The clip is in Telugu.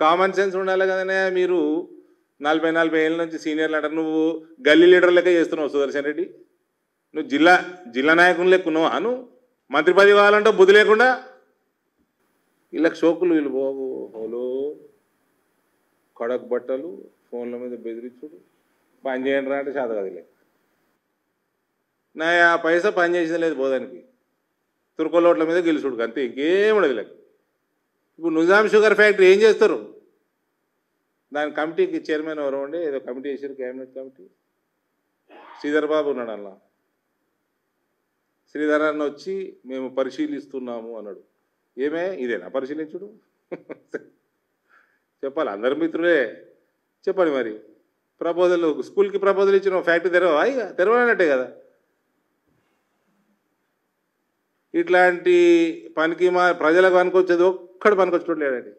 కామన్ సెన్స్ ఉండాలి కదనే. మీరు 40 ఏళ్ళ నుంచి సీనియర్లు అంటారు, నువ్వు గల్లీ లీడర్ లెక్క చేస్తున్నావు సుదర్శన్ రెడ్డి. నువ్వు జిల్లా నాయకులు లెక్కున్నావు అను. మంత్రి పదవి కావాలంటే బుద్ధి లేకుండా వీళ్ళకి షోకులు, వీళ్ళు బాబు హోలో కడక్ బట్టలు, ఫోన్ల మీద బెదిరించుడు, పని చేయండి రా అంటే చేత కదిలే. నా ఆ పైసా పని చేసేది లేదు బోధానికి, తుర్కోలోట్ల మీద గెలుచుడు అంతే, ఇంకేముండదు లేక. ఇప్పుడు నిజాం షుగర్ ఫ్యాక్టరీ ఏం చేస్తారు? దాని కమిటీకి చైర్మన్ ఎవరు ఉండే, ఏదో కమిటీ చేశారు, క్యాబినెట్ కమిటీ. శ్రీధర్ బాబు ఉన్నాడు అలా. శ్రీధర్ అన్న వచ్చి మేము పరిశీలిస్తున్నాము అన్నాడు. ఏమే ఇదేనా పరిశీలించుడు? చెప్పాలి, అందరు మిత్రులే చెప్పండి. మరి ప్రపోజల్ స్కూల్కి ప్రపోజల్ ఇచ్చిన ఫ్యాక్టరీ తెరవా? ఇక తెరవనట్టే కదా. ఇట్లాంటి పనికి ప్రజలకు పనికొచ్చేది ఒక్కడు పనికొచ్చుకోవట్లేదండి.